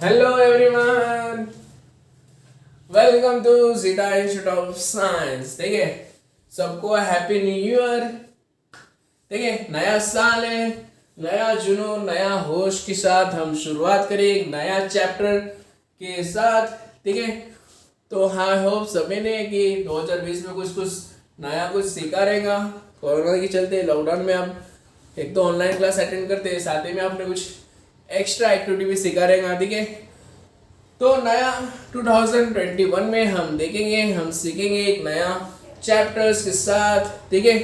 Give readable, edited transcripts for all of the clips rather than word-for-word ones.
Hello everyone, welcome to Sita Institute of Science. ठीक है, सबको हैप्पी न्यू ईयर। ठीक है, नया साल है, नया जुनून, नया होश के साथ हम शुरुआत करें एक नया चैप्टर के साथ। ठीक है, तो आई होप सभी ने कि 2020 में कुछ कुछ नया कुछ सीखा रहेगा। कोरोना के चलते लॉकडाउन में हम एक तो ऑनलाइन क्लास अटेंड करते हैं, साथ ही में आपने कुछ एक्स्ट्रा एक्टिविटी भी सीखा रहेगा। ठीक है, तो नया 2021 में हम देखेंगे, हम सीखेंगे एक नया चैप्टर्स के साथ। ठीक है,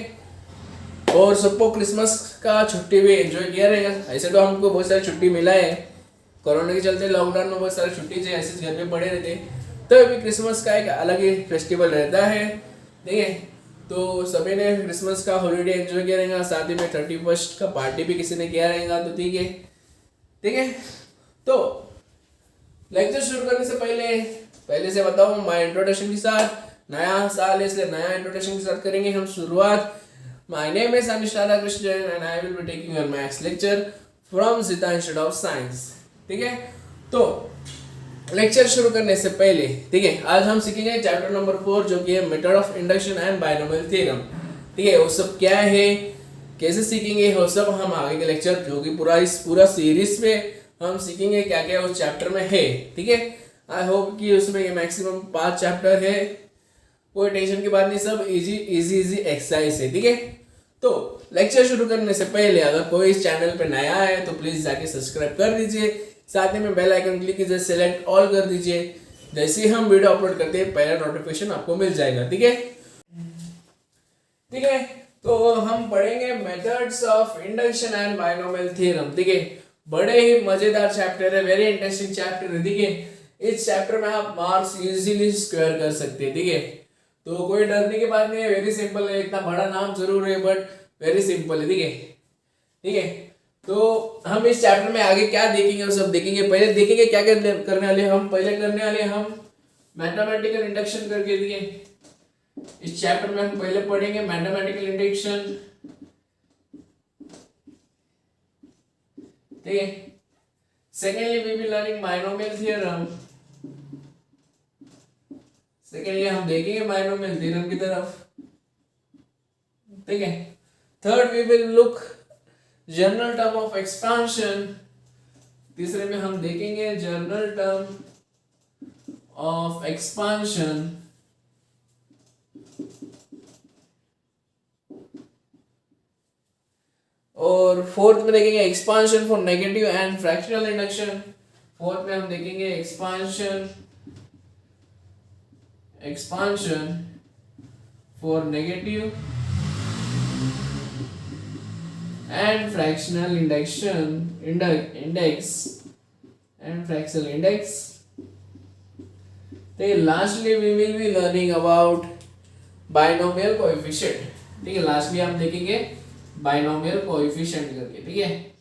और सबको क्रिसमस का छुट्टी भी एंजॉय किया रहेगा। ऐसे तो हमको बहुत सारी छुट्टी मिला है, कोरोना के चलते लॉकडाउन में बहुत सारी छुट्टी से ऐसे घर में पड़े रहते, तो अभी क्रिसमस का एक अलग ही फेस्टिवल रहता है। ठीक है, तो सभी ने क्रिसमस का हॉलीडे एंजॉय किया रहेगा, साथ ही में 31st का पार्टी भी किसी ने किया रहेगा। तो ठीक है, ठीक है, तो लेक्चर शुरू करने से पहले से बताऊं माय इंट्रोडक्शन के साथ। नया साल है इसलिए नया इंट्रोडक्शन के साथ करेंगे हम शुरुआत। My name is Anish Radhakrishnan and I will be taking your maths lecture from Sita Institute of Science. ठीक है, तो लेक्चर शुरू करने से पहले, ठीक है, आज हम सीखेंगे चैप्टर नंबर 4 जो कि है method of induction and binomial theorem. ठीक है, वो सब क्या है, कैसे सीखेंगे, वो सब हम आगे के लेक्चर जो कि पूरा सीरीज में हम सीखेंगे क्या क्या उस चैप्टर में है। ठीक है, आई होप कि उसमें मैक्सिमम 5 चैप्टर है, कोई टेंशन की बात नहीं, सब इजी एक्सरसाइज है। ठीक है, तो लेक्चर शुरू करने से पहले अगर कोई इस चैनल पे नया है तो प्लीज जाके सब्सक्राइब कर दीजिए, साथ ही में बेल आइकन क्लिक कीजिए, सेलेक्ट ऑल कर दीजिए। जैसे ही हम वीडियो अपलोड करते हैं पहला नोटिफिकेशन आपको मिल जाएगा। ठीक है, ठीक है, तो हम पढ़ेंगे methods of induction and binomial theorem. ठीक है, बड़े ही मजेदार चैप्टर है, वेरी इंटरेस्टिंग चैप्टर है। ठीक है, इस चैप्टर में आप मार्क्स इजीली स्क्वायर कर सकते हैं। ठीक है, तो कोई डरने की बात नहीं है, वेरी सिंपल है, इतना बड़ा नाम जरूर है बट वेरी सिंपल है। ठीक है, ठीक है, तो हम इस चैप्टर में आगे क्या देखेंगे वो सब देखेंगे। पहले देखेंगे क्या करने वाले हम, पहले करने वाले हम मैथमेटिकल इंडक्शन करके। ठीक है, इस चैप्टर में हम पहले पढ़ेंगे मैथमेटिकल इंडक्शन। ठीक है, secondly we will learning binomial theorem. Secondly हम देखेंगे बायनोमियल थ्योरम की तरफ। ठीक है, third we will look general term of expansion. तीसरे में हम देखेंगे जनरल टर्म ऑफ एक्सपांशन। और फोर्थ में देखेंगे expansion for negative and fractional induction. Fourth में हम देखेंगे expansion for negative and fractional index and fractional index. तो lastly we will be learning about binomial coefficient. ठीक है, लास्टली हम देखेंगे बायनोमियल कोएफिशिएंट करके। ठीक है,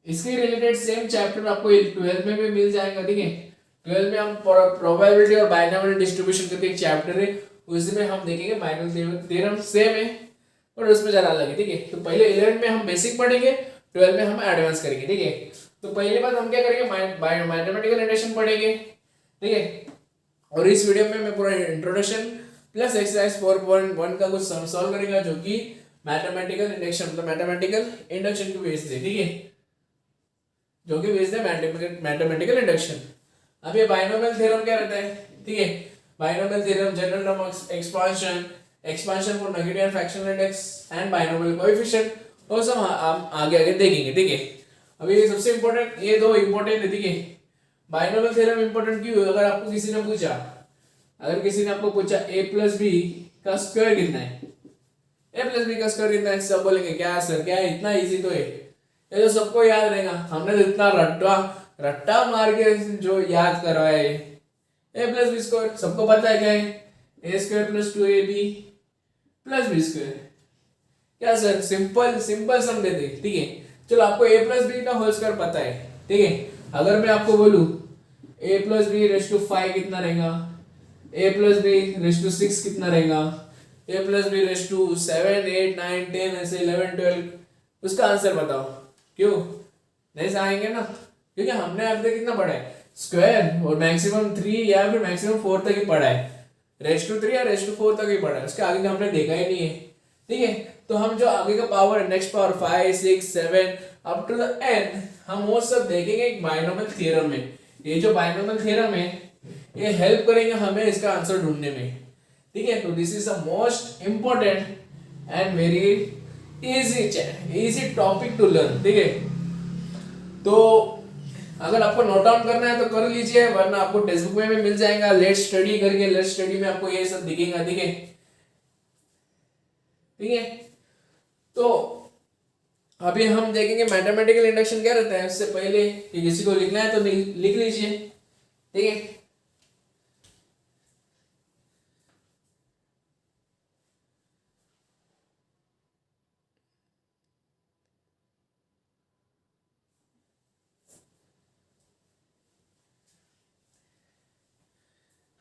इसके रिलेटेड सेम चैप्टर आपको 12th में भी मिल जाएगा। ठीक है, 12th में हम प्रोबेबिलिटी और बायनोमियल डिस्ट्रीब्यूशन करके एक चैप्टर है, उसमें हम देखेंगे बायनोमियल थ्योरम सेम है और उसमें जरा अलग है। ठीक है, तो पहले 11th में हम बेसिक पढ़ेंगे, 12th में हम एडवांस करेंगे। ठीक है, तो पहली बात हम क्या करेंगे, मैथमेटिकल इंडक्शन पढ़ेंगे। ठीक है, और इस वीडियो में मैं पूरा इंट्रोडक्शन प्लस एक्सरसाइज 4.1 का कुछ सॉल्व करेगा जो कि मैथमेटिकल इंडक्शन मतलब मैथमेटिकल इंडक्शन को बेस्ड है। ठीक है, जो कि बेस्ड है मैथमेटिकल इंडक्शन। अब ये बायनोमियल थ्योरम क्या रहता है। ठीक है, binomial theorem general term of expansion for negative and fractional index and binomial coefficient, वो सब हम आगे देखेंगे। ठीक है, अभी ये सबसे इंपॉर्टेंट, ये दो इंपॉर्टेंट है। ठीक है, बायनोमियल थ्योरम इंपॉर्टेंट क्यों, अगर आपको किसी ने पूछा, a प्लस बी का स्क्वायर कितना है, a प्लस बी का स्क्वायर कितना है, सब बोलेंगे क्या सर, क्या है, इतना इजी तो है, ये तो सबको याद रहेगा, हमने तो इतना रट्टा मार के जो याद करवाए। a प्लस बी स्क्वायर सबको पता है क्या है, a square plus 2ab plus b square. क्या सर, सिंपल समझे थे। ठीक है, चलो आपको a प्लस बी का होल स्क्वायर पता है। ठीक है, अगर मैं आपको बोलूं a plus b raise to 5 कितना रहेगा, a plus b raise to 6 कितना रहेगा, a plus b raise to 7 8 9 10 ऐसे 11 12, उसका आंसर बताओ। क्यों, नहीं से आएंगे ना, क्योंकि हमने अब तक कितना पढ़ा है, स्क्वायर और मैक्सिमम 3 या फिर मैक्सिमम 4 तक ही पढ़ा है, रेज टू 3 या रेज टू 4 तक ही पढ़ा है, उसके आगे का हमने देखा ही नहीं है। ठीक है, तो हम जो आगे का पावर है, next power 5 6 7 up to the n, हम वो सब देखेंगे एक बायनोमियल थ्योरम में। ये जो बायनोमियल थ्योरम है ये हेल्प करेंगे हमें इसका आंसर ढूंढने में। ठीक है, तो this is the most important and very easy topic to learn. ठीक है, तो अगर आपको नोट डाउन करना है तो कर लीजिए, वरना आपको टेक्स्ट बुक में भी मिल जाएगा। लेट्स स्टडी करके, लेट्स स्टडी में आपको ये सब दिखेगा। ठीक है, ठीक है, तो अभी हम देखेंगे मैथमेटिकल इंडक्शन क्या रहता है। उससे पहले कि किसी को लिखना है तो लिख लीजिए। ठीक है,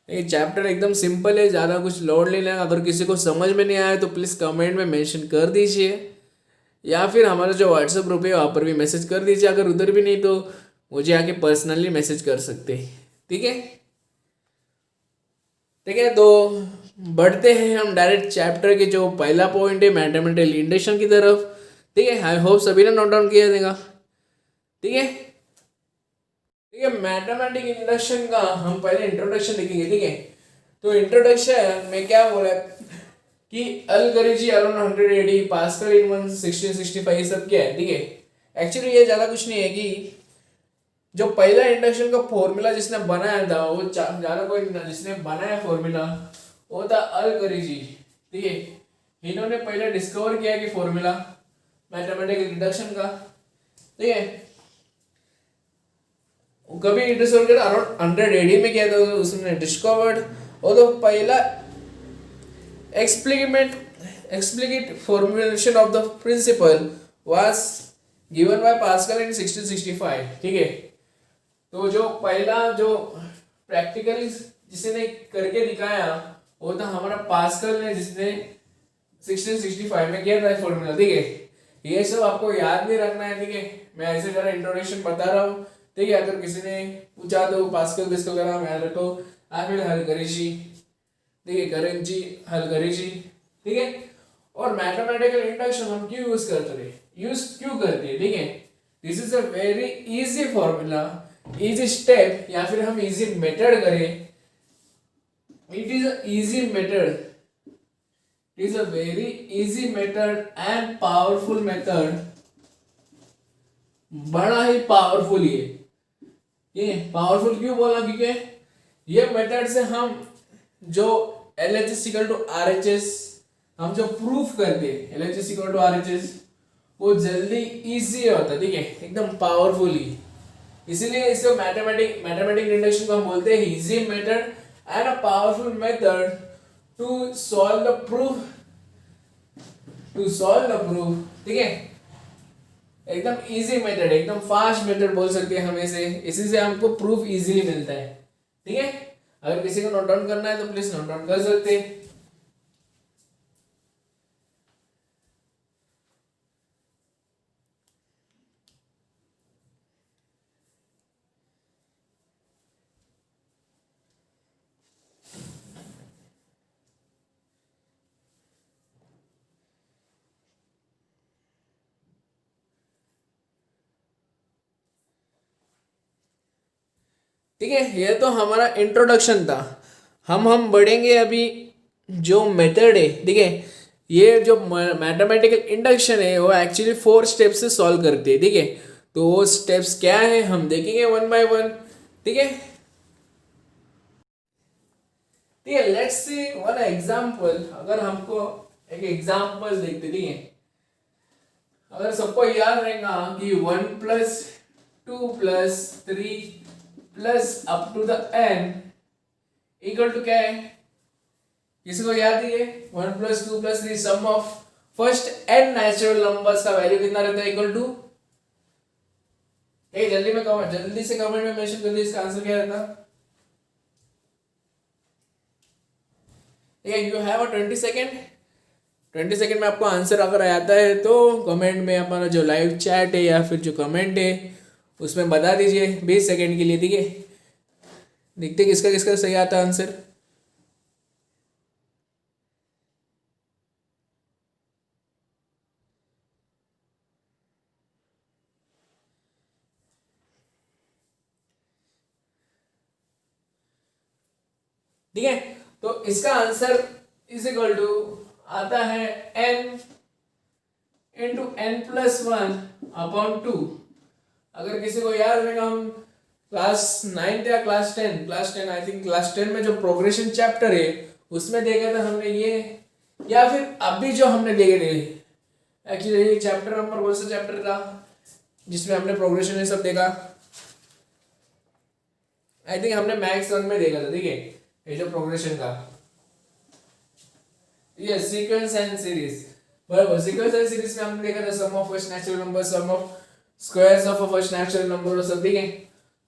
ये चैप्टर एकदम सिंपल है, ज़्यादा कुछ लोड नहीं लेना। अगर किसी को समझ में नहीं आया तो प्लीज़ कमेंट में मेंशन कर दीजिए, या फिर हमारा जो व्हाट्सएप ग्रुप है वहाँ पर भी मैसेज कर दीजिए। अगर उधर भी नहीं तो मुझे आके पर्सनली मैसेज कर सकते हैं। ठीक है, ठीक है, तो बढ़ते हैं हम डायरेक्ट चैप्टर के जो पहला पॉइंट है मैथमेटिकल इंडक्शन की तरफ। ठीक है, आई होप सभी ने नोट डाउन किया देगा। ठीक है, ठीक है, मैथमेटिक इंट्रोडक्शन का हम पहले इंट्रोडक्शन लिखेंगे। ठीक है, तो इंट्रोडक्शन में क्या बोला कि अलगोरिथम अराउंड 180 पास्कल इन 1665 सब क्या है। ठीक है, एक्चुअली ये ज़्यादा कुछ नहीं है कि जो पहला इंडक्शन का फॉर्मूला जिसने बनाया था वो ज़्यादा कोई नहीं था, जिसने बनाया फॉर्मूला वो था अलगोरिथम। ठीक है, इन्होंने पहले डिस्कवर किया कि फॉर्मूला मैथमेटिकल इंडक्शन का। ठीक है, कभी डिस्कवर किया अराउंड 100 AD में किया था उसने डिस्कवर्ड, और तो पहला explicit formulation of the principle was given by Pascal in 1665. ठीक है, तो जो पहला जो प्रैक्टिकली जिसने करके दिखाया वो था हमारा पास्कल ने, जिसने 1665 में किया था फॉर्मूला। ठीक है, ये सब आपको याद नहीं रखना है। ठीक है, मैं ऐसे जरा इंट्रोडक्शन बता रहा हूँ। ठीक है, अगर किसी ने पूछा तो पास्कल बिस्कल का नाम याद रखो, या फिर हलगोरिथम। ठीक है, करेंट जी, हलगोरिथम। ठीक है, और मैथमेटिकल इंडक्शन हम क्यों यूज करते हैं। ठीक है, this is a very easy formula, easy step, या फिर हम इजी मेथड करें। It is a easy method, it is a very easy method and powerful method, बड़ा ही पावरफुल। ये पावरफुल क्यों बोला, क्योंकि ये मेथड से हम जो LHS इक्वल टू RHS हम जो प्रूफ करते हैं, LHS इक्वल टू RHS, वो जल्दी इजी होता है। ठीक है, एकदम पावरफुली, इसीलिए इसको मैथमेटिक इंडक्शन को हम बोलते हैं easy method and a powerful method to solve the proof. ठीक है, एकदम इजी मेथड, एकदम फास्ट मेथड बोल सकते हैं हम इसे, इसी से हमको प्रूफ इजीली मिलता है। ठीक है, अगर किसी को नोट डाउन करना है तो प्लीज नोट डाउन कर सकते हैं। ठीक है, ये तो हमारा इंट्रोडक्शन था। हम बढ़ेंगे अभी जो मेथड है। ठीक है, ये जो मैथमेटिकल इंडक्शन है वो एक्चुअली 4 स्टेप्स से सॉल्व करते हैं। ठीक है, तो वो स्टेप्स क्या है हम देखेंगे वन बाय वन। ठीक है, ठीक है, लेट्स सी वन एग्जांपल। अगर हमको एक एग्जांपल देखते, ठीक है, अगर सबको याद रहेगा कि 1 + 2 + 3 plus up to the n equal to क्या है, किसी को याद ही है? 1 + 2 + 3 sum of first n natural numbers का वैल्यू कितना रहता है, इक्वल टू, जल्दी से कमेंट में मेंशन कर दीजिए इसका आंसर क्या रहता। ठीक है, यू हैव अ 20 सेकेंड में आपको आंसर अगर आता है तो कमेंट में हमारा जो लाइव चैट है या फिर जो कमेंट है उसमें बता दीजिए 20 सेकेंड के लिए, ठीक है। देखते किसका किसका सही आता है आंसर। ठीक है, तो इसका आंसर इज इक्वल टू आता है n इंटू n+1/2। अगर किसी को याद रहेगा, हम क्लास 9 या क्लास 10 आई थिंक क्लास 10 में जो प्रोग्रेशन चैप्टर है उसमें देखा था हमने ये, या फिर अभी जो हमने देखे थे। एक्चुअली ये चैप्टर नंबर कौन सा चैप्टर था जिसमें हमने प्रोग्रेशन ये सब देखा? आई थिंक हमने मैथ्स 1 में देखा था, ठीक है, ये जो प्रोग्रेशन का, ये सीक्वेंस एंड सीरीज। बराबर, सीक्वेंस एंड सीरीज में हमने देखा था sum of first natural number, sum of squares of a first natural number और सब, ठीक है।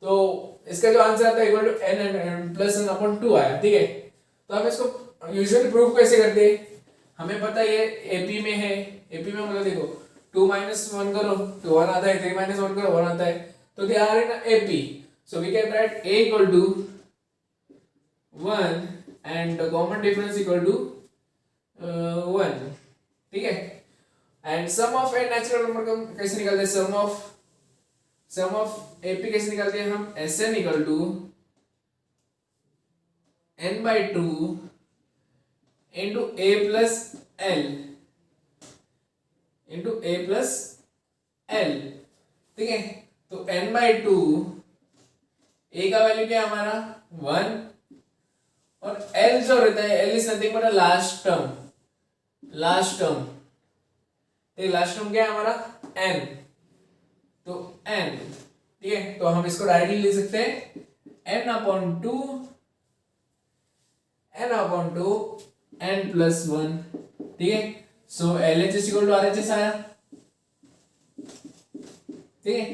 तो इसका जो आंसर आता है इक्वल टू n+1/2 आया, ठीक है। तो हम इसको यूजुअली प्रूव कैसे करते हैं? हमें पता है ये एपी में है, एपी में मतलब देखो 2 - 1 करो तो 1 आता है, 3 - 1 करो 1 आता है, तो they are in AP. So we can write a equal to 1 and common difference equal to 1, ठीक है। And sum of a natural number को कैसे निकालते हैं? सम ऑफ एपी कैसे निकालते हैं हम? Sn equal to n/2 into a plus l into a plus l, ठीक है। तो n/2, a का वैल्यू क्या है हमारा 1, और l जो रहता है l is nothing but last term, last term क्या है हमारा n, तो n, ठीक है। तो हम इसको डायरेक्टली ले सकते हैं n/2 n+1, ठीक है। सो LHS इक्वल टू RHS आया, ठीक है।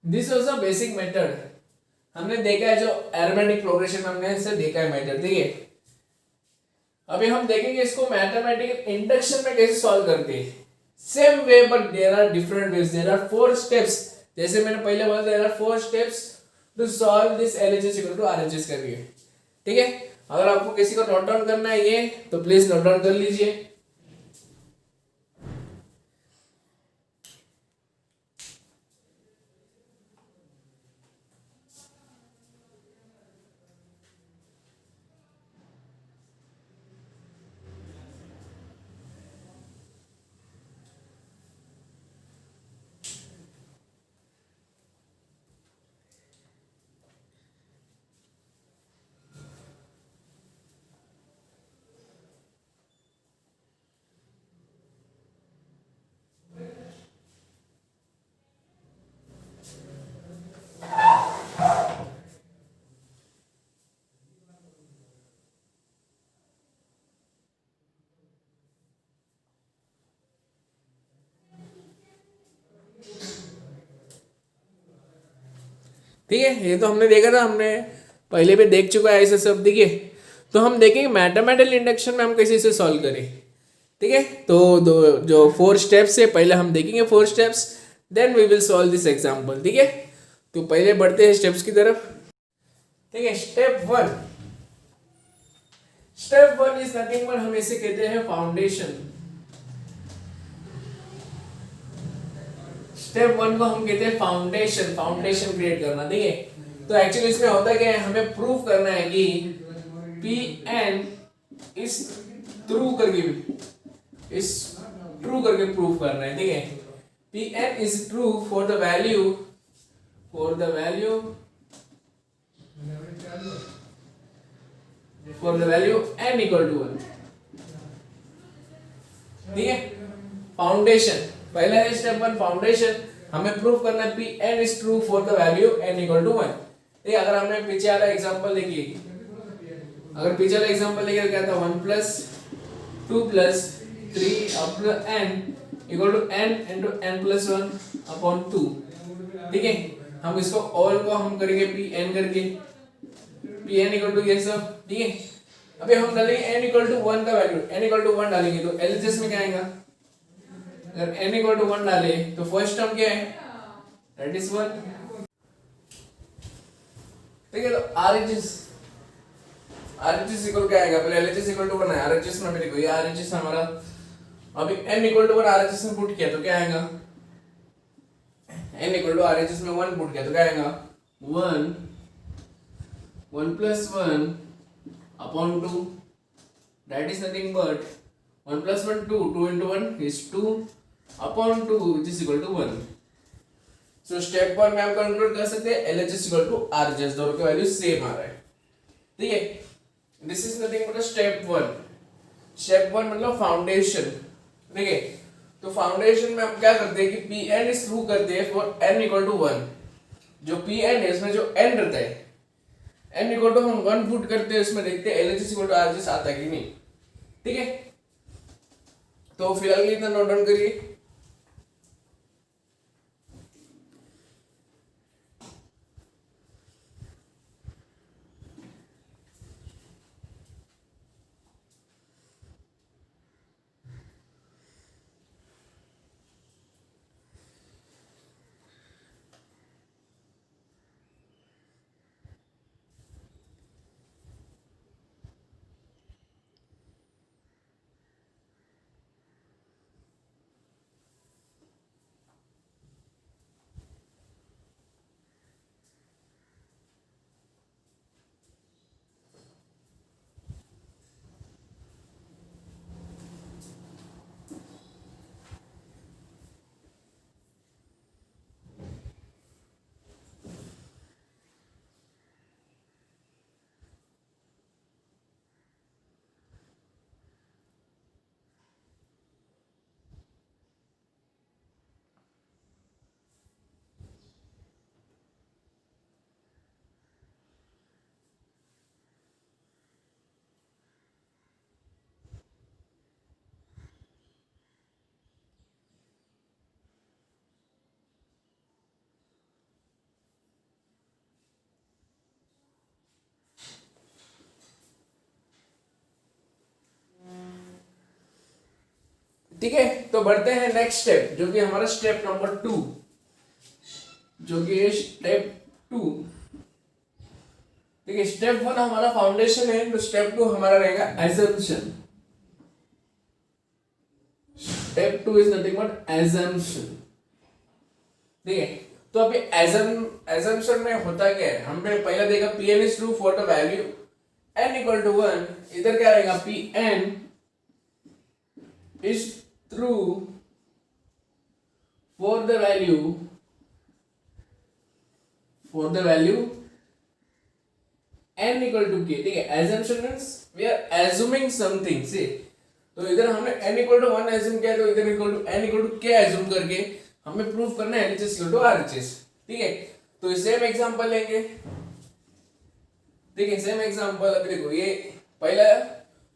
This was a basic method, हमने देखा है जो एरोमेटिक प्रोग्रेशन हमने इसे देखा है मेथड, ठीक है। अभी हम देखेंगे इसको मैथमेटिकल इंडक्शन में कैसे सॉल्व करते हैं। Same way but there are different ways, there are 4 steps. जैसे मैंने पहले बोला there are 4 steps to solve this LHS equal to RHS करके, ठीक है। अगर आपको किसी को नोट डाउन करना है ये तो प्लीज नोट डाउन कर लीजिए। ठीक है, ये तो हमने देखा था, हमने पहले भी देख चुका है ऐसे सब, ठीक है। तो हम देखेंगे मैथमेटिकल इंडक्शन में हम कैसे इसे सॉल्व करें, ठीक है। तो जो 4 स्टेप्स है पहले हम देखेंगे 4 steps, then we will solve this example, ठीक है। तो पहले बढ़ते हैं स्टेप्स की तरफ, ठीक है। स्टेप 1 इज नथिंग बट हम इसे कहते हैं फाउंडेशन। स्टेप 1 को हम कहते हैं फाउंडेशन क्रिएट करना, ठीक है। तो एक्चुअली इसमें होता क्या है, हमें प्रूव करना है कि Pn इज ट्रू करके प्रूव करना है, ठीक है। Pn is true for the value n equal to 1, ठीक है। फाउंडेशन पहला है स्टेप 1 फाउंडेशन, हमें प्रूव करना है Pn is true for the value n equal to 1। ठीक है, अगर हमने पीछे वाला एग्जांपल देखिए, अगर पीछे वाला एग्जांपल देखिए क्या था 1 + 2 + 3 up to n equal to n into n+1/2, ठीक है। हम इसको ऑल को हम करेंगे Pn करके, Pn इक्वल टू ये सब, ठीक है। अभी हम डालेंगे n इक्वल टू 1 का वैल्यू, n इक्वल टू 1 डालेंगे तो LHS में क्या आएगा, अगर n इक्वल टू 1 डाले तो फर्स्ट टर्म क्या है दैट इज 1। ठीक है, तो RHS इक्वल क्या आएगा, पहले LHS इक्वल टू 1 है, RHS में भी देखो ये RHS हमारा अभी n इक्वल टू 1 RHS में पुट किया तो क्या आएगा, n इक्वल टू RHS में 1 पुट किया तो क्या आएगा, 1 plus 1 upon 2, that is nothing but 1 plus 1 2, 2 into 1 is 2 upon 2 which is equal to 1। So step 1 में हम कंक्लूड कर सकते हैं LHS इक्वल टू RHS, दोनों के वैल्यू सेम आ रहा है। ठीक है, this is nothing but step 1। Step 1 मतलब फाउंडेशन। ठीक है, तो फाउंडेशन में हम क्या करते हैं कि Pn इज थ्रू करते हैं फॉर n इक्वल टू 1। जो Pn है इसमें जो n रहता है n इक्वल टू हम 1 पुट करते हैं, इसमें देखते हैं LHS इक्वल टू RHS आता है कि नहीं। ठीक है, तो फिलहाल इतना नोट डाउन करिए। ठीक है, तो बढ़ते हैं नेक्स्ट स्टेप जो कि हमारा स्टेप नंबर 2, जो कि स्टेप 2। ठीक है, स्टेप 1 हमारा फाउंडेशन है, तो स्टेप 2 हमारा रहेगा assumption. Step 2 is nothing but assumption. ठीक है, तो अभी एजम्पशन में होता क्या है, हमने पहले देखा Pn is true for the value n equal to 1। इधर क्या रहेगा, Pn is true for the value n equal to k। ठीक है, assumption means we are assuming something। से तो इधर हमने n equal to 1 assume किया, तो इधर equal to n equal to k assume करके हमें प्रूफ करना है LHS equal to RHS। ठीक है, तो सेम एग्जांपल लेंगे। ठीक है, सेम एग्जांपल अभी देखो, ये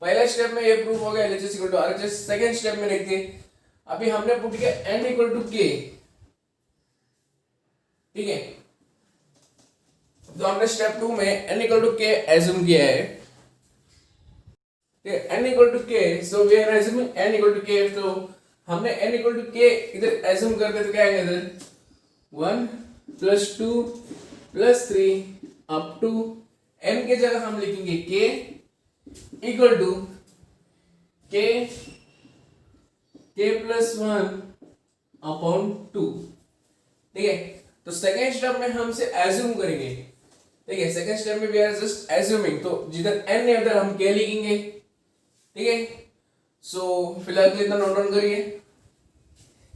पहला स्टेप में ये प्रूफ हो गया LHS equal to RHS। Second step में देखते हैं, अभी हमने पुट किया n इक्वल टू k। ठीक है, तो हमने स्टेप 2 में n equal to k assume किया है। ठीक है, n equal to k, so we are assuming n equal to k। तो हमने n इक्वल टू k इधर एज्यूम करते तो क्या आएगा, इधर 1 plus 2 plus 3 up to n के जगह हम लिखेंगे k equal to k plus 1 upon 2। ठीक है, तो सेकेंड स्टेप में हमसे एज्यूम करेंगे। ठीक है, सेकेंड स्टेप में वी आर जस्ट एज्यूमिंग, तो जिधर n है उधर हम k लिखेंगे। ठीक है, सो फिलहाल के लिए इतना नोट डाउन करिए।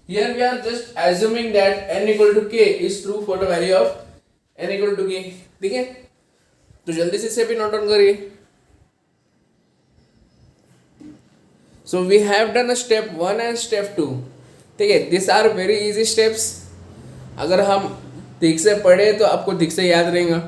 Here we are just assuming that n equal to k is true for the value of n equal to k। ठीक है, तो जल्दी से इसे भी नोट डाउन करिए। So we have done a step 1 and step 2। ठीक है, these are very easy steps। अगर हम ठीक से पढ़े तो आपको ठीक से याद रहेगा।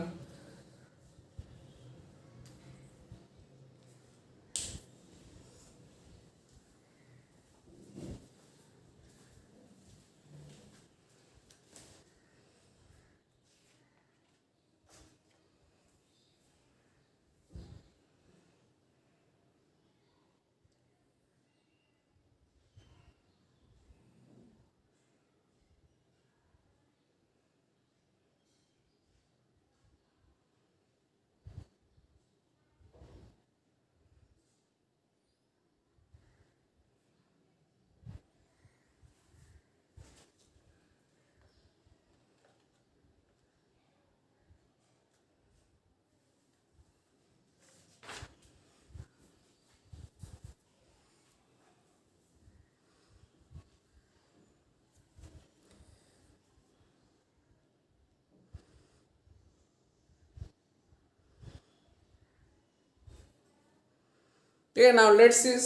ठीक है, now let's see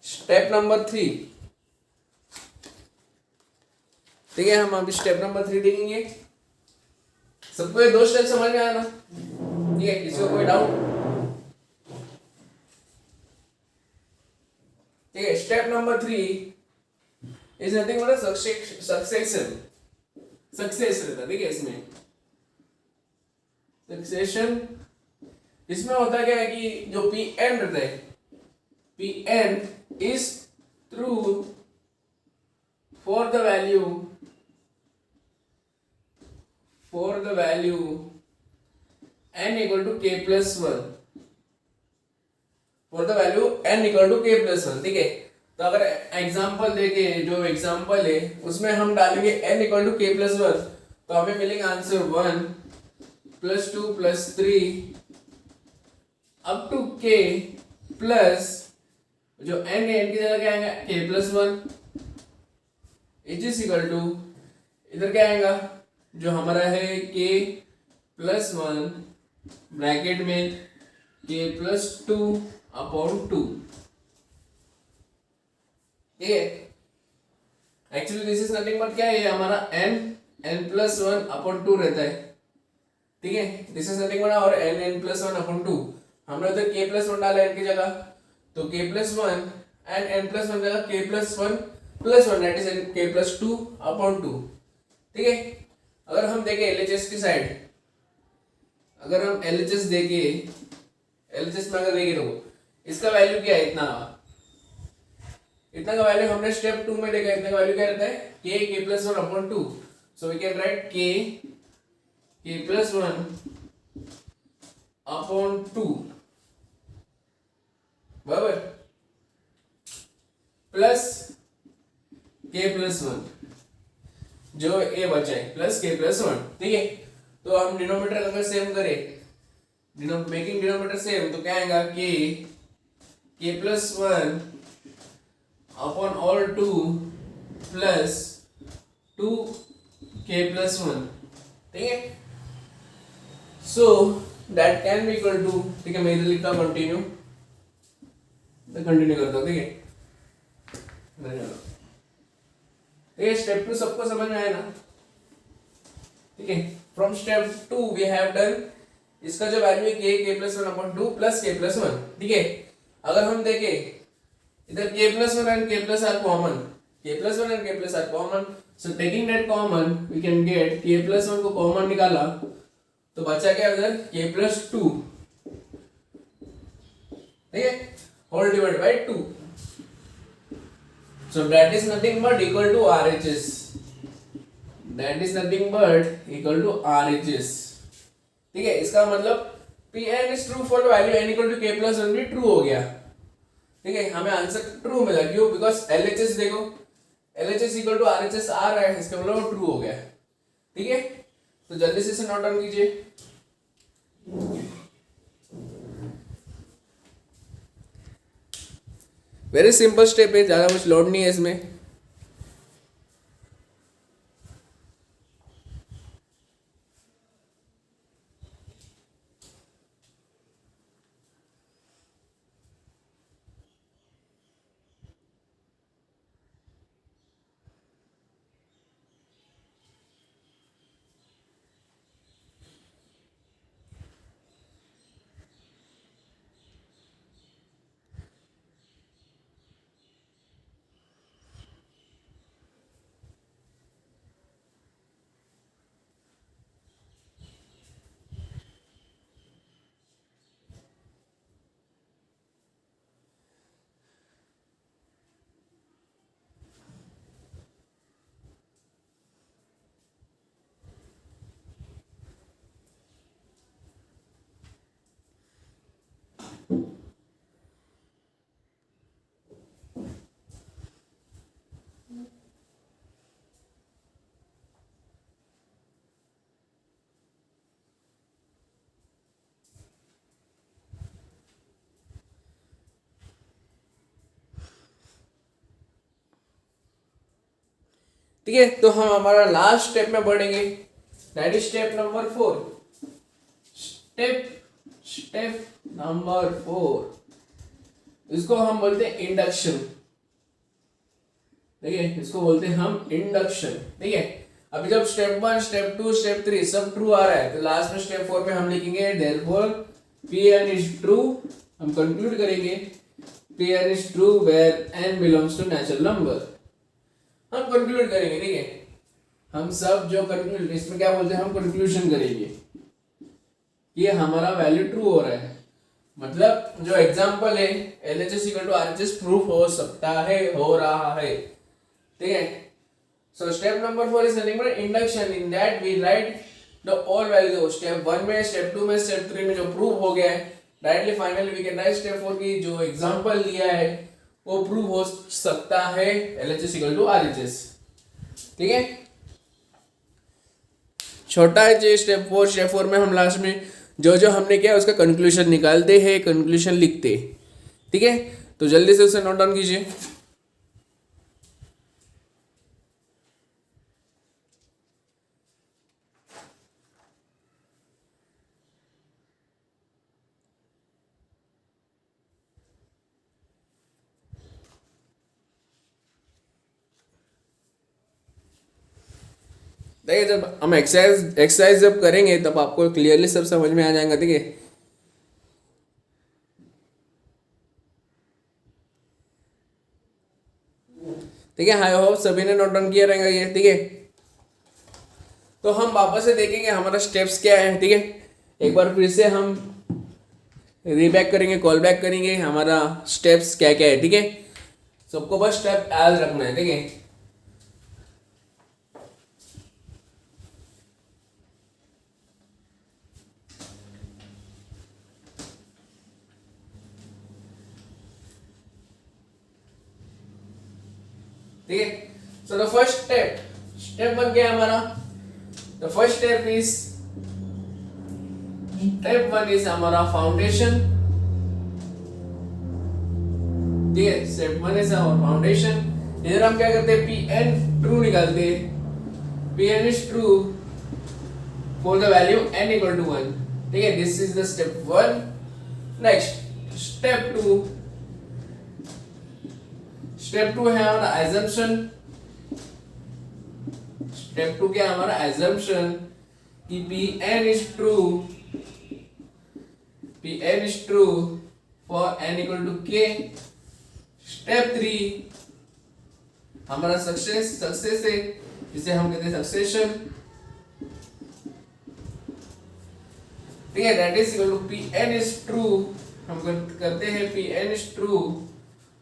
step number 3। ठीक है, हम अभी स्टेप नंबर 3 देखेंगे। सबको ये 2 स्टेप समझ में आया ना? ठीक है, किसी को कोई डाउट? ठीक है, step number 3 is nothing but succession रहता है। ठीक है, इसमें सक्सेशन, इसमें होता क्या है कि जो पी एन रहता है, P N is true for the value n equal to k plus 1, for the value n equal to k plus 1। ठीक है, तो अगर एग्जांपल देके जो एग्जांपल है उसमें हम डालेंगे n equal to k plus 1, तो हमें मिलेगा answer 1 plus 2 plus 3 up to k plus जो n है n की जगह क्या आएगा k plus 1 is equal to, इधर क्या आएगा जो हमारा है k प्लस 1 ब्रैकेट में k प्लस 2 अपॉन 2। ठीक है, actually this is nothing but क्या है, हमारा n प्लस 1 अपॉन 2 रहता है। ठीक है, दिस इज नथिंग बट और n प्लस 1 अपॉन 2, हमने उधर k प्लस 1 डाला n की जगह, तो k plus 1 and n plus 1 जगह k plus 1 plus 1 that is k plus 2 upon 2। ठीक है, अगर हम देखें LHS की साइड, अगर हम LHS देखें, LHS में अगर देखें तो इसका वैल्यू क्या है, इतना का वैल्यू हमने स्टेप 2 में देखा, इतना का वैल्यू क्या रहता है k plus 1 upon 2। So we can write k plus 1 upon 2 बराबर प्लस k प्लस 1 जो ए बचा है प्लस k प्लस 1। ठीक है, तो हम डिनोमिनेटर अगर सेम करें, मेकिंग डिनोमिनेटर सेम, तो क्या आएगा k plus 1 upon all 2 plus 2 k plus 1। ठीक है, so that can be equal to, ठीक है मैं इधर लिखता हूँ कंटिन्यू, कंटिन्यू करता हूँ। ठीक है, ये स्टेप 2 सबको समझ में आया ना? ठीक है, from step 2 we have done, इसका जो वैल्यू है k plus 1 upon 2 plus k plus 1। ठीक है, अगर हम देखें इधर k plus 1 and k plus are common, k plus 1 and k plus are common, so taking that common we can get k plus 1 को कॉमन निकाला तो बचा क्या उधर k प्लस 2। ठीक है, whole divide by 2, so that is nothing but equal to RHS, that is nothing but equal to RHS। ठीक है, इसका मतलब Pn is true for the value n equal to k plus 1 भी true हो गया। ठीक है, हमें आंसर ट्रू मिला, क्यों? बिकॉज LHS देखो, LHS इक्वल टू RHS आ रहा है, इसका मतलब ट्रू हो गया। ठीक है, तो जल्दी से इसे नोट डाउन कीजिए। वेरी सिंपल स्टेप है, ज्यादा कुछ लोड नहीं है इसमें। ठीक है, तो हम हमारा लास्ट स्टेप में बढ़ेंगे, that is step number 4। Step number 4, इसको हम बोलते हैं इंडक्शन। ठीक है, इसको बोलते हैं हम इंडक्शन। ठीक है, अभी जब स्टेप 1, स्टेप 2, स्टेप 3 सब ट्रू आ रहा है तो लास्ट में स्टेप 4 पे हम लिखेंगे देयरफॉर Pn इज ट्रू। हम कंक्लूड करेंगे Pn is true where n belongs to natural number. हम कंक्लूड करेंगे। ठीक है, हम सब जो कंक्लूड, इसमें क्या बोलते हैं, हम कंक्लूजन करेंगे कि हमारा वैल्यू ट्रू हो रहा है। मतलब जो एग्जांपल है LHS equal to RHS proof हो सकता है, हो रहा है। ठीक है, so step number 4 is nothing but induction. In that we write the all value. Step 1 में, स्टेप 2 में, स्टेप 3 में जो प्रूफ हो गया है, directly finally we can write step 4 की जो एग्जांपल लिया है वो प्रूफ हो सकता है LHS इक्वल टू RHS। ठीक है, छोटा है जी स्टेप 4। स्टेप 4 में हम लास्ट में जो जो हमने किया उसका कंक्लूजन निकालते हैं, कंक्लूजन लिखते। ठीक है, तो जल्दी से उसे नोट डाउन कीजिए। देखिए, जब हम एक्सरसाइज जब करेंगे तब आपको क्लियरली सब समझ में आ जाएगा। ठीक है, ठीक है, आई होप सभी ने नोट डाउन किया रहेगा ये। ठीक है, तो हम वापस से देखेंगे हमारा स्टेप्स क्या है। ठीक है, एक बार फिर से हम रीबैक करेंगे, कॉल बैक करेंगे हमारा स्टेप्स क्या क्या है। ठीक है, सबको बस स्टेप याद रखना है। ठीक है, ठीक है, सो द फर्स्ट स्टेप बन गया हमारा। द फर्स्ट स्टेप इज हमारा फाउंडेशन। ठीक है, स्टेप 1 इज आवर फाउंडेशन। इधर हम क्या करते हैं, Pn ट्रू निकालते हैं। Pn is true for the value n equal to 1। ठीक है, this is the step 1। Next step 2। Step 2 है हमारा एजम्पशन। स्टेप 2 क्या है हमारा एजम्पशन कि Pn is true, Pn is true for n equal to k। Step 3 हमारा success है, जिसे हम कहते हैं सक्सेशन। ठीक है, that is equal to Pn is true. हम करते हैं Pn is true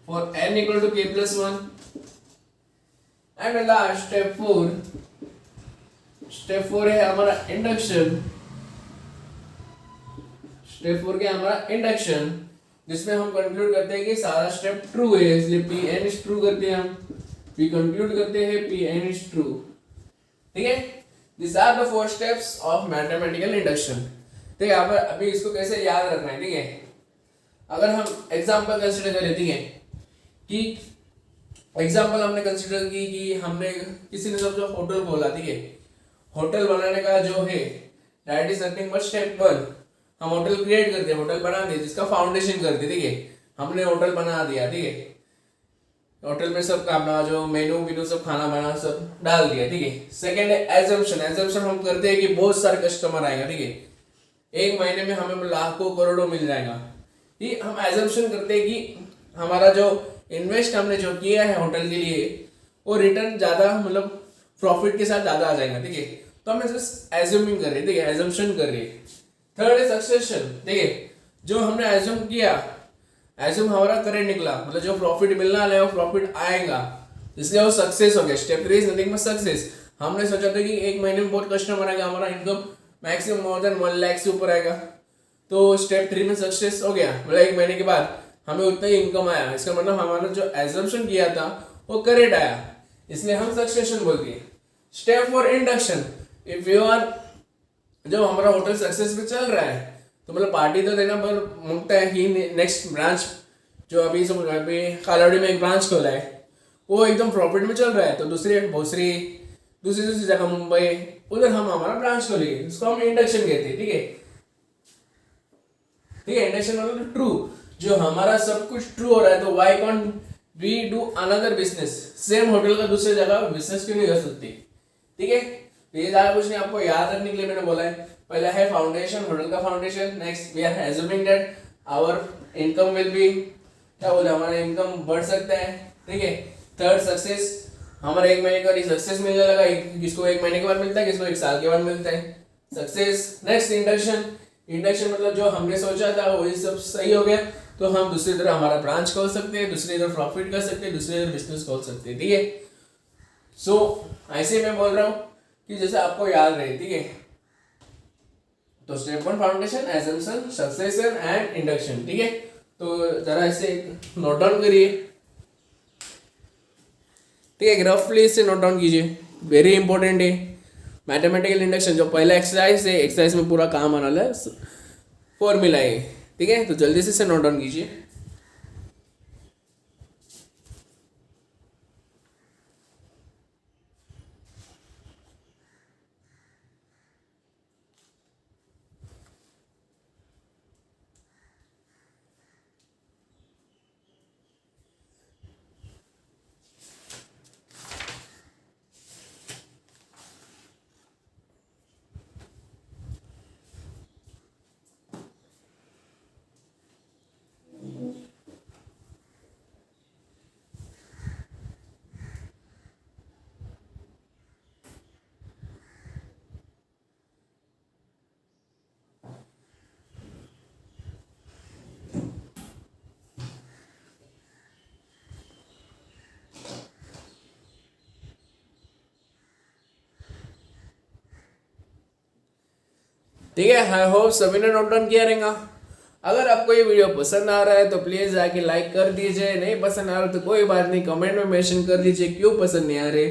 for n equal to k plus 1। and last step 4 है हमारा इंडक्शन। स्टेप 4 क्या हमारा इंडक्शन, जिसमें हम कंक्लूड करते हैं कि सारा स्टेप ट्रू है, इसलिए Pn इज ट्रू करते हैं हम। वी कंक्लूड करते हैं Pn इज ट्रू। ठीक है, this are the 4 steps of mathematical induction. ठीक है, अभी इसको कैसे याद रखना है। ठीक है, अगर हम एग्जांपल कंसीडर करें, ठीक है, कि एग्जाम्पल हमने कंसिडर की कि हमने किसी ने सब जो होटल बोला। ठीक है, होटल बनाने का जो है that is nothing but step 1। हम होटल क्रिएट करते हैं, होटल बना दिए, जिसका फाउंडेशन करते। ठीक है, हमने होटल बना दिया। ठीक है, होटल में सब खाना जो मेनू सब खाना बना सब डाल दिया। ठीक है, सेकंड है एजम्पशन। एजम्पशन हम करते हैं कि बहुत सारे कस्टमर आएगा। ठीक है, एक महीने में हमें लाखों करोड़ों मिल जाएगा। ये हम एजम्पशन करते हैं कि हमारा जो इन्वेस्ट हमने जो किया है होटल के लिए वो रिटर्न ज्यादा, मतलब प्रॉफिट के साथ ज्यादा आ जाएगा। ठीक है, तो हम जस्ट एज्यूमिंग कर रहे हैं। ठीक है, एजम्पशन कर रहे हैं। थर्ड है सक्सेशन। ठीक है, जो हमने एज्यूम किया, एज्यूम हमारा करेक्ट निकला, मतलब जो प्रॉफिट मिलना है वो प्रॉफिट आएगा, इसलिए वो सक्सेस हो गया। Step 3 is nothing but success. हमने सोचा था कि एक महीने में बहुत कस्टमर आएगा, हमारा income maximum more than 1 lakh से ऊपर आएगा, तो स्टेप 3 में सक्सेस हो गया। मतलब एक महीने के बाद हमें उतना ही इनकम आया, इसका मतलब हमारा जो एजम्पशन किया था वो करेक्ट आया, इसलिए हम सक्सेशन बोलते हैं। Step 4 induction. If you are, जब हमारा होटल सक्सेस में चल रहा है तो मतलब पार्टी तो देना पर मुमकिन है कि नेक्स्ट ब्रांच जो अभी कालावड़ी में एक ब्रांच खोला है वो एकदम प्रॉफिट में चल रहा है, तो दूसरी जगह मुंबई उधर हम हमारा ब्रांच खोलेंगे, उसको हम इंडक्शन कहते हैं। ठीक है, इंडक्शन मतलब ट्रू। जो हमारा सब कुछ ट्रू हो रहा है तो why can't we do another business, same hotel का दूसरे जगह बिजनेस क्यों नहीं कर सकती। ठीक है, तो ये ज्यादा कुछ नहीं, आपको याद रखने के लिए मैंने बोला है। पहला है फाउंडेशन, होटल का foundation. Next we are assuming that our income will be, क्या बोले, हमारा इनकम बढ़ सकता है। ठीक है, थर्ड सक्सेस, हमारा 1 महीने का सक्सेस मिल जाएगा, किसको 1 महीने के बाद मिलता है, किसको 1 साल के बाद मिलता है सक्सेस। नेक्स्ट इंडक्शन, इंडक्शन मतलब जो हमने सोचा था वही सब सही हो गया, तो हम दूसरी तरह हमारा ब्रांच खोल सकते हैं, दूसरी तरह प्रॉफिट कर सकते हैं, दूसरी तरह बिजनेस खोल सकते हैं। ठीक है, सो ऐसे मैं बोल रहा हूँ कि जैसे आपको याद रहे। ठीक है, तो step 1 foundation, assumption, succession and induction. ठीक है, तो जरा ऐसे नोट डाउन करिए। ठीक है, रफली से नोट डाउन कीजिए, वेरी इंपॉर्टेंट है। मैथमेटिकल इंडक्शन जो पहला एक्सरसाइज है, एक्सरसाइज में पूरा काम आने वाला है, फॉर्मूला है। ठीक है, तो जल्दी से नोट डाउन कीजिए। ठीक है, आई होप सभी ने नोट डाउन किया रहेगा। अगर आपको ये वीडियो पसंद आ रहा है तो प्लीज जाके लाइक कर दीजिए, नहीं पसंद आ रहा तो कोई बात नहीं, कमेंट में मेंशन कर दीजिए क्यों पसंद नहीं आ रहे।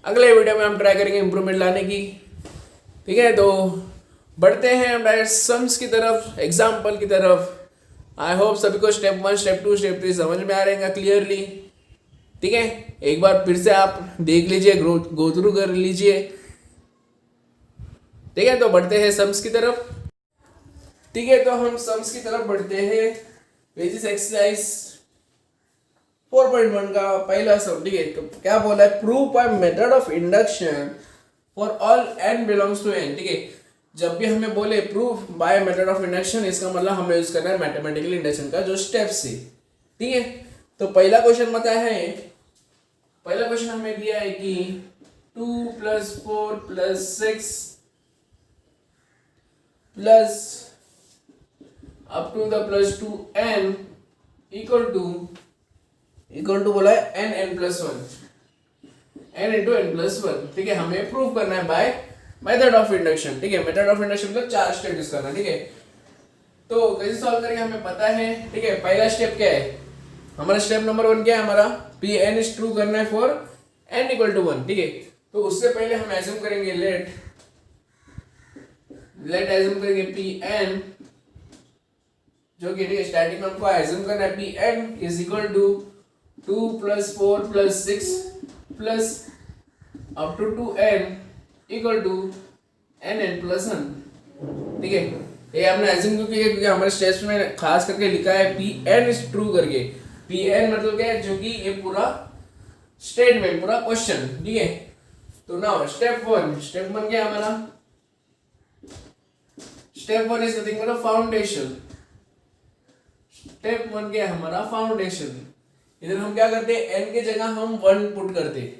अगले वीडियो में हम ट्राई करेंगे इंप्रूवमेंट लाने की। ठीक है, तो बढ़ते हैं हम डायरेक्ट सम्स की तरफ, एग्जाम्पल की तरफ। आई होप सभी को स्टेप 1, स्टेप 2, स्टेप 3 समझ में आ रहेगा क्लियरली। ठीक है, एक बार फिर से आप देख लीजिए, गो थ्रू कर लीजिए। ठीक है, तो बढ़ते हैं सम्स की तरफ। ठीक है, तो हम सम्स की तरफ बढ़ते हैं। पेजिस एक्सरसाइज 4.1 का पहला सम। ठीक है, तो क्या बोला है, prove by method of induction for all n belongs to n। ठीक है, जब भी हमें बोले prove by method of induction, इसका मतलब हमें यूज करना है मैथमेटिकल इंडक्शन का जो स्टेप्स है। ठीक है, तो पहला क्वेश्चन बताया है, पहला क्वेश्चन हमें दिया है कि 2 + 4 + 6 plus up to the +2n equal to बोला है n+1, n × n+1। ठीक है, हमें प्रूव करना है बाय मेथड ऑफ इंडक्शन। ठीक है, मेथड ऑफ इंडक्शन मतलब 4 स्टेप यूज करना। ठीक है, तो कैसे सॉल्व करेंगे हमें पता है। ठीक है, पहला स्टेप क्या है हमारा, स्टेप नंबर 1 क्या है हमारा, Pn इज ट्रू करना है फॉर n = 1। ठीक है, तो उससे पहले हम एज्यूम करेंगे लेट एज्यूम करेंगे Pn, जो कि ठीक है स्टार्टिंग में हमको एज्यूम करना है Pn is equal to 2 + 4 + 6 plus up to 2n equal to nn+1। ठीक है, ये हमने एज्यूम क्यों किया, क्योंकि हमारे स्टेप्स में खास करके लिखा है Pn इज ट्रू करके। Pn मतलब क्या है, जो कि ये पूरा स्टेटमेंट, पूरा क्वेश्चन। ठीक है, तो नाउ स्टेप 1 क्या है हमारा, step 1 is nothing but foundation. Step 1 क्या है हमारा, फाउंडेशन। इधर हम क्या करते हैं, n के जगह हम 1 पुट करते हैं।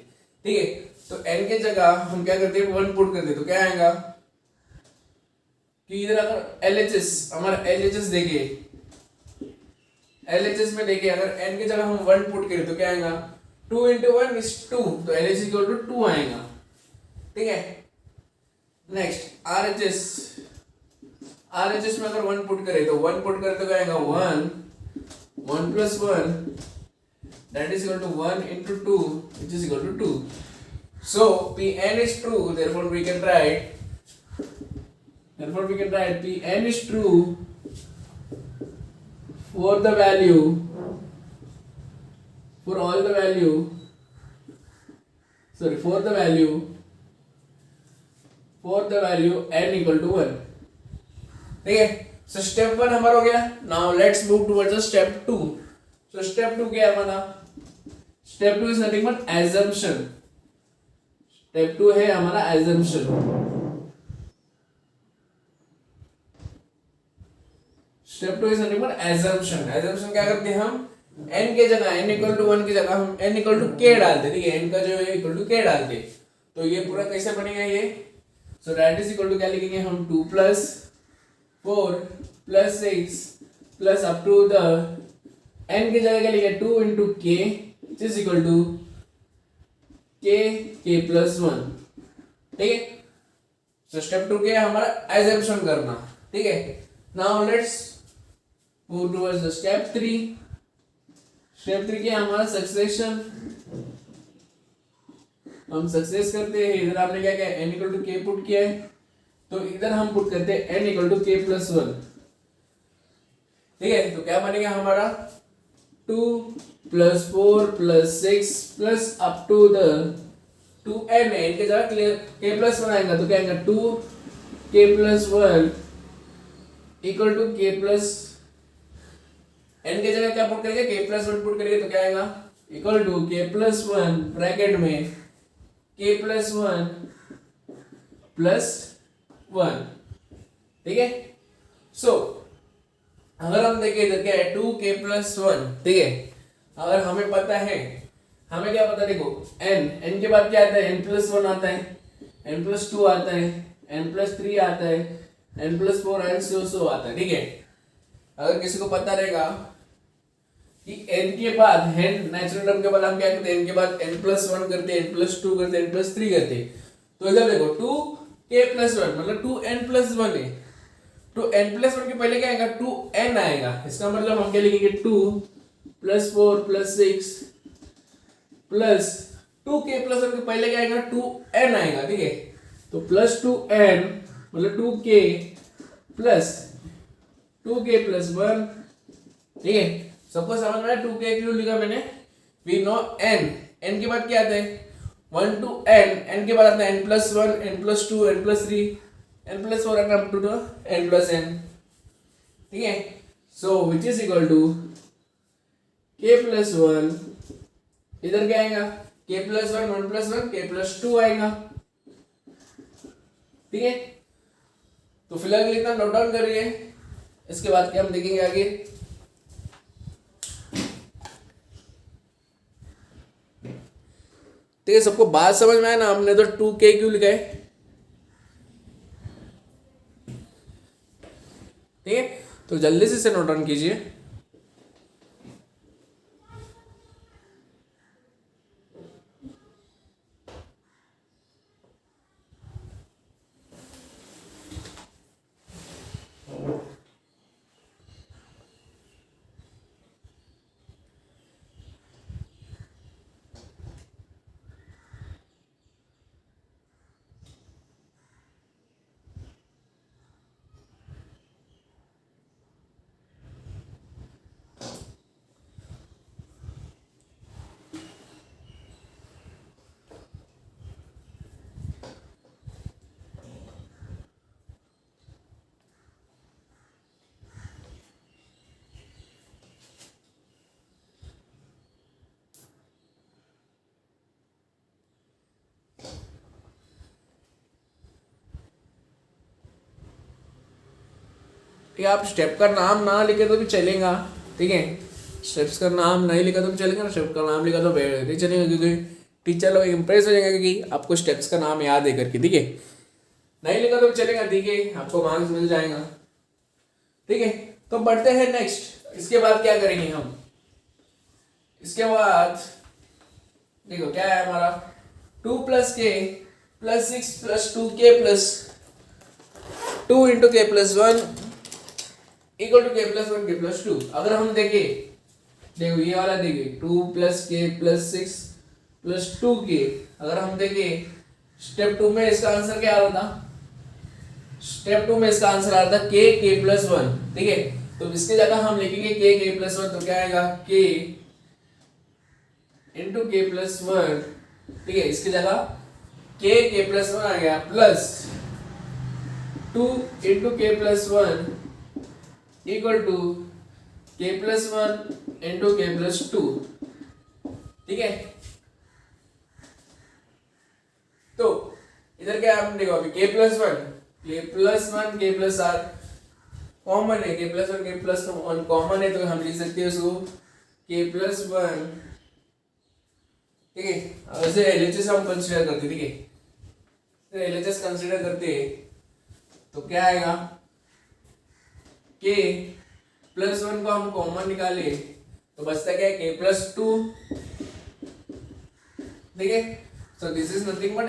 ठीक है, तो n के जगह हम क्या करते हैं, 1 पुट करते, तो क्या आएगा कि इधर अगर LHS हमारा LHS देखिए, LHS में देखिए अगर n के जगह हम 1 पुट करें तो क्या आएगा, 2 × 1 = 2, तो LHS = 2 आएगा। ठीक है, नेक्स्ट RHS में अगर 1 पुट करें तो 1 पुट करते तो आएगा 1 + 1 that is equal to 1 × 2 which is equal to 2. So Pn is true, therefore we can write Pn is true for the value, for all the value, for the value n = 1। ठीक है, so step 1 हमारा हो गया. Now let's move towards the step 2. So step 2 क्या है हमारा? Step 2 is nothing but assumption. Step 2 है हमारा assumption. Step 2 is nothing but assumption. Assumption क्या करते हैं हम? n के जगह n इक्वल टू 1 की जगह हम n इक्वल टू k डालते. ठीक है, n का जो है इक्वल टू k डालते. तो ये पूरा कैसे बनेगा ये? So that is equal to क्या लिखेंगे हम? 2 plus 4 plus 6 plus up to the n की जगह क्या लिखे? 2 into k which is equal to k plus 1. ठीक है. सो स्टेप 2 क्या है हमारा? एजम्पशन करना. ठीक है. Now let's move towards the step 3. Step 3 क्या है हमारा? सक्सेशन. हम सक्सेस करते हैं. इधर आपने क्या किया? n equal to k put किया है, तो इधर हम पुट करते हैं n equal to k plus 1. ठीक है. तो क्या बनेगा हमारा? 2 plus 4 plus 6 plus up to the 2n. n के जगह k प्लस 1 आएगा, तो क्या आएगा? 2 k plus 1 equal to k plus n के जगह क्या पुट करेंगे? k प्लस 1 पुट करेंगे, तो क्या आएगा? Equal to k plus 1 bracket में k प्लस 1 प्लस 1. ठीक है. सो अगर हम देखें इधर क्या है? 2k plus 1. ठीक है. अगर हमें पता है, हमें क्या पता? देखो n के बाद क्या आता है? n प्लस 1 आता है, n प्लस 2 आता है, n प्लस 3 आता है, n प्लस 4 एंड सो आता है. ठीक है. अगर किसी को पता रहेगा कि n के बाद n नेचुरल टर्म के बाद हम क्या करते हैं? n के बाद n प्लस 1 करते हैं, n प्लस 2 करते हैं, n प्लस 3 करते हैं. तो इधर देखो 2k प्लस 1 मतलब 2n प्लस 1 है. तो n प्लस 1 के पहले क्या आएगा? 2n आएगा. इसका मतलब हम क्या लिखेंगे? 2 plus 4 plus 6 plus 2k plus 1 के पहले क्या आएगा? 2n आएगा. ठीक है. तो प्लस 2n मतलब 2k प्लस 1. ठीक है. सबको समझ में आया 2k क्यों लिखा मैंने? वी नो n के बाद क्या आता है? 1 to n के बाद आता है n plus 1, n plus 2, n plus 3, n plus 4 and up to n plus n. ठीक है. So which is equal to k plus 1. इधर क्या आएगा? k plus 1, 1 plus 1, k plus 2 आएगा. ठीक है. तो फिलहाल इतना नोट डाउन करिए. इसके बाद क्या हम देखेंगे आगे. ठीक है. सबको बात समझ में आया ना? हमने तो 2k क्यों लिखा है? ठीक है. तो जल्दी से इसे नोट डाउन कीजिए. ठीक है. आप स्टेप का नाम ना लिखे तो भी चलेगा. ठीक है. स्टेप्स का नाम नहीं लिखा तो भी चलेगा ना. स्टेप का नाम लिखा तो नहीं चलेगा, क्योंकि टीचर लोग इम्प्रेस हो जाएंगे क्योंकि आपको स्टेप्स का नाम याद है करके. ठीक है. नहीं लिखा तो भी चलेगा. ठीक है. आपको मार्क्स मिल जाएगा. ठीक है. तो बढ़ते हैं नेक्स्ट. इसके बाद क्या करेंगे हम? इसके बाद देखो क्या है हमारा? 2 plus k plus 6 plus 2k plus 2 into k plus 1 equal to k plus 1 k plus 2. अगर हम देखें, देखो ये वाला देखिए 2 plus k plus 6 plus 2k. अगर हम देखें स्टेप 2 में इसका आंसर क्या आ रहा था? स्टेप 2 में इसका आंसर आ रहा था k प्लस 1. ठीक है. तो इसके जगह हम लिखेंगे k प्लस 1. तो क्या आएगा? k into k plus 1. ठीक है. इसकी जगह k प्लस 1 आ गया plus 2 into k plus 1 equal to k+1 into k+2, ठीक है। तो इधर क्या हम देखो अभी k+1 k+r कॉमन है, k+1 k+1 कॉमन है, तो हम लिख सकते हैं उसको k+1, ठीक है। वैसे LHS हम कंसीडर करते, ठीक है, तो LHS कंसीडर करते तो क्या आएगा, k+1 को हम कॉमन निकाले तो बचता क्या है, k+2, ठीक है। So this is nothing but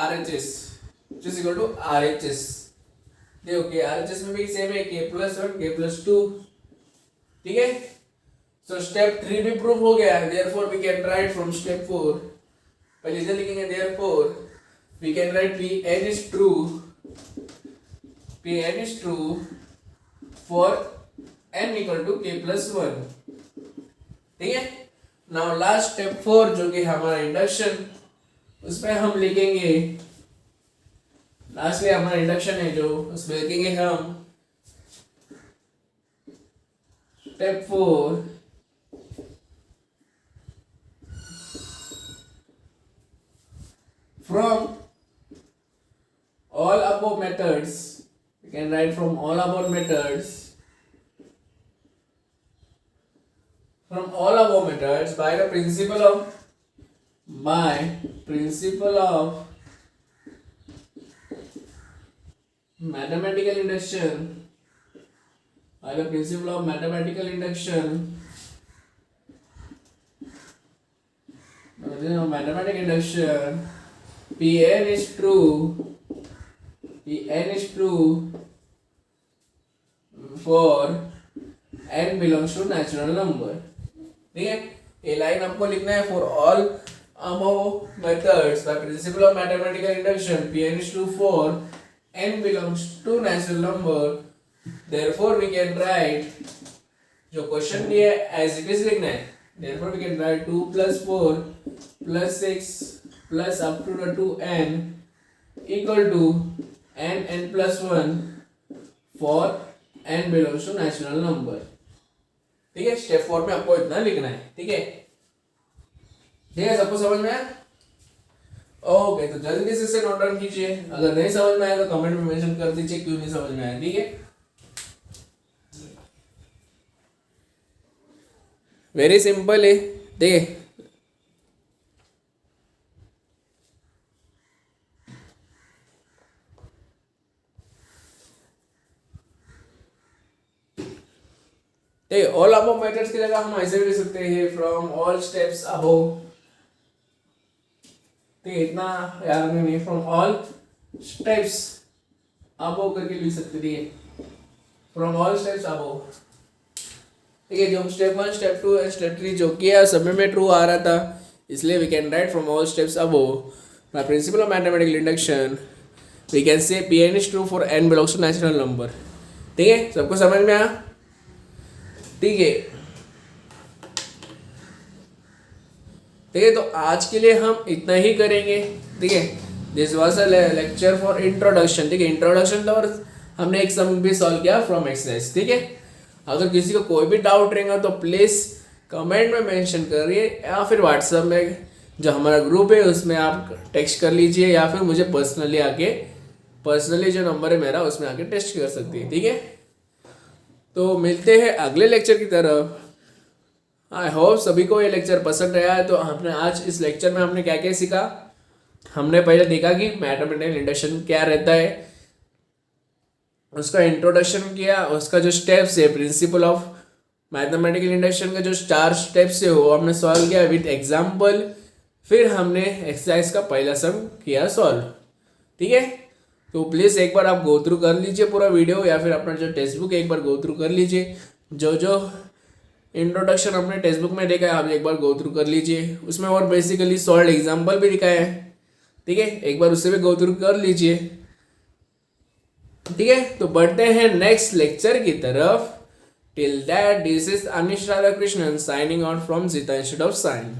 RHS which is equal to RHS। देखो कि RHS में भी सेम है, k+1 k+2, ठीक है। सो स्टेप 3 भी प्रूव हो गया, therefore we can write from step 4, पहले इधर लिखेंगे, therefore we can write Pn is true for n equal to k+1, ठीक है। नाउ लास्ट स्टेप 4 जो कि हमारा इंडक्शन, उसमें हम लिखेंगे, लास्ट में हमारा इंडक्शन है जो, उसमें लिखेंगे हम step 4 from all above methods, we can write from all above methods, by the principle of mathematical induction, Pn is true for n belongs to natural number, ठीक है। ये लाइन आपको लिखना है, for all above methods by principle of mathematical induction Pn is true for n belongs to natural number, therefore we can write, जो question दिया है as it is लिखना है, therefore we can write 2 + 4 + 6 plus up to the 2n equal to n+1 for n belongs to natural number, ठीक है। Step 4 में आपको इतना लिखना है, ठीक है, ठीक है, सबको समझ में आया? ओके, तो जल्दी से इसे नोट डाउन कीजिए, अगर नहीं समझ में आया तो कमेंट में मेंशन कर दीजिए क्यों नहीं समझ में आया, ठीक है। वेरी सिंपल है, देखिए ऑल अबव मेथड्स की जगह हम ऐसे भी लिख सकते हैं, फ्रॉम ऑल स्टेप्स अबव, ठीक है, इतना याद नहीं, फ्रॉम ऑल स्टेप्स अबव करके लिख सकते, ठीक है, फ्रॉम ऑल स्टेप्स अबव, ठीक है। जो स्टेप 1 स्टेप 2 एंड स्टेप 3 जो किया सब में ट्रू आ रहा था, इसलिए we can write from all steps above by principle of mathematical induction we can say Pn is true for n belongs to natural number, ठीक है, सबको समझ में आया, ठीक है, ठीक है। तो आज के लिए हम इतना ही करेंगे, ठीक है। This was a lecture for introduction, ठीक है, इंट्रोडक्शन तो, और हमने एक सम भी सॉल्व किया फ्रॉम एक्सरसाइज, ठीक है। अगर किसी को कोई भी डाउट रहेगा तो प्लीज़ कमेंट में मेंशन करिए, या फिर व्हाट्सएप में जो हमारा ग्रुप है उसमें आप टेक्स्ट कर लीजिए, या फिर मुझे पर्सनली जो नंबर है मेरा उसमें आके टेस्ट कर सकती है, ठीक है। तो मिलते हैं अगले लेक्चर की तरफ। आई होप सभी को ये लेक्चर पसंद आया है। तो हमने आज इस लेक्चर में हमने क्या क्या सीखा, हमने पहले देखा कि मैथमेटिकल इंडक्शन क्या रहता है, उसका इंट्रोडक्शन किया, उसका जो स्टेप्स है प्रिंसिपल ऑफ मैथमेटिकल इंडक्शन का जो 4 स्टेप्स है वो हमने सॉल्व किया विद एग्जाम्पल, फिर हमने एक्सरसाइज का पहला सम किया सॉल्व, ठीक है। तो प्लीज़ एक बार आप गो थ्रू कर लीजिए पूरा वीडियो, या फिर अपना जो टेक्स्ट बुक एक बार गो थ्रू कर लीजिए, जो इंट्रोडक्शन हमने टेक्स्ट बुक में देखा है आप एक बार गो थ्रू कर लीजिए, उसमें और बेसिकली सॉल्व एग्जाम्पल भी दिखाया है, ठीक है, एक बार उससे भी गो थ्रू कर लीजिए, ठीक है। तो बढ़ते हैं नेक्स्ट लेक्चर की तरफ। Till that this is Anish Radhakrishnan signing out from जीता इंस्टीट्यूट ऑफ साइंस।